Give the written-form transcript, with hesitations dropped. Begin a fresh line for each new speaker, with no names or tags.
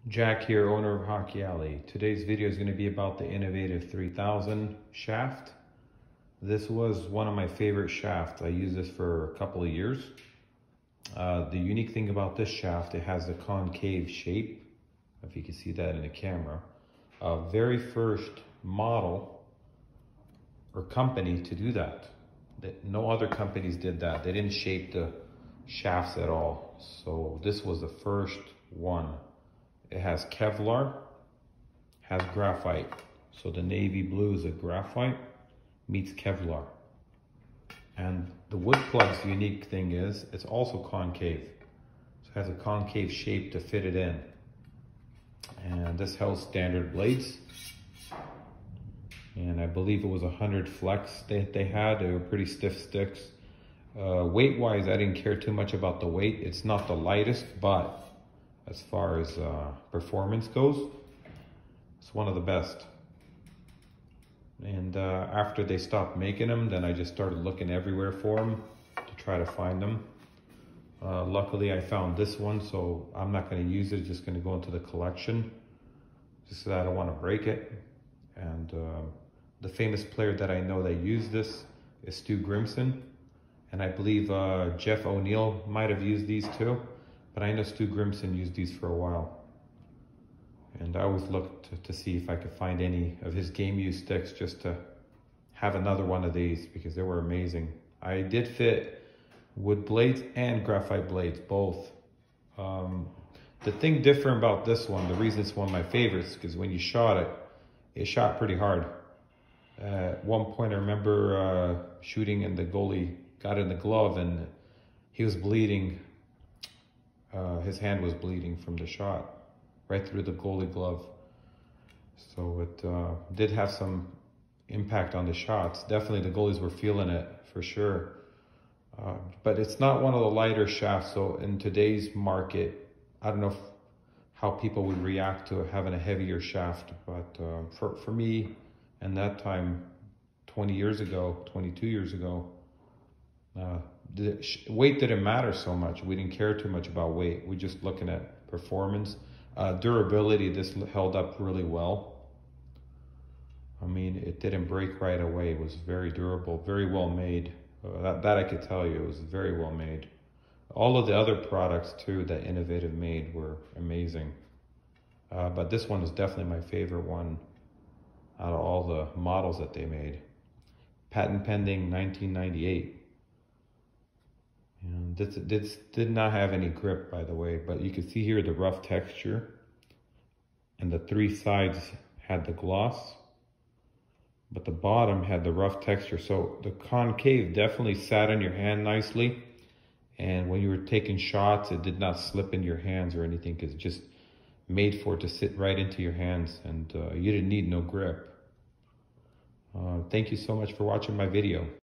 Jack here, owner of Hockey Alley. Today's video is going to be about the Innovative 3000 shaft. This was one of my favorite shafts. I used this for a couple of years. The unique thing about this shaft, it has a concave shape, if you can see that in the camera. Very first model or company to do that. No other companies did that. They didn't shape the shafts at all. So this was the first one. It has Kevlar, has graphite. So the navy blue is a graphite meets Kevlar. And the wood plug's unique thing is it's also concave. So it has a concave shape to fit it in. And this held standard blades. And I believe it was 100 flex they had. They were pretty stiff sticks. Weight-wise, I didn't care too much about the weight. It's not the lightest, but as far as performance goes, it's one of the best. And after they stopped making them, then I just started looking everywhere for them to try to find them. Luckily, I found this one, so I'm not going to use it. It's just going to go into the collection, just so that I don't want to break it. And the famous player that I know that used this is Stu Grimson. And I believe Jeff O'Neill might have used these too. But I know Stu Grimson used these for a while. And I always looked to see if I could find any of his game use sticks just to have another one of these because they were amazing. I did fit wood blades and graphite blades, both. The thing different about this one, the reason it's one of my favorites, because when you shot it, it shot pretty hard. At one point I remember shooting and the goalie got in the glove and he was bleeding. His hand was bleeding from the shot, right through the goalie glove. So it did have some impact on the shots. Definitely the goalies were feeling it for sure. But it's not one of the lighter shafts. So in today's market, I don't know how people would react to having a heavier shaft. But for me, and that time, 20 years ago, 22 years ago, the weight didn't matter so much. We didn't care too much about weight. We're just looking at performance. Durability, this held up really well. I mean, it didn't break right away. It was very durable, very well made. That I could tell you, it was very well made. All of the other products too that Innovative made were amazing. But this one is definitely my favorite one out of all the models that they made. Patent pending 1998. And this did not have any grip, by the way, but you can see here the rough texture. And the three sides had the gloss, but the bottom had the rough texture. So the concave definitely sat on your hand nicely. And when you were taking shots, it did not slip in your hands or anything, because it just made for it to sit right into your hands, and you didn't need no grip. Thank you so much for watching my video.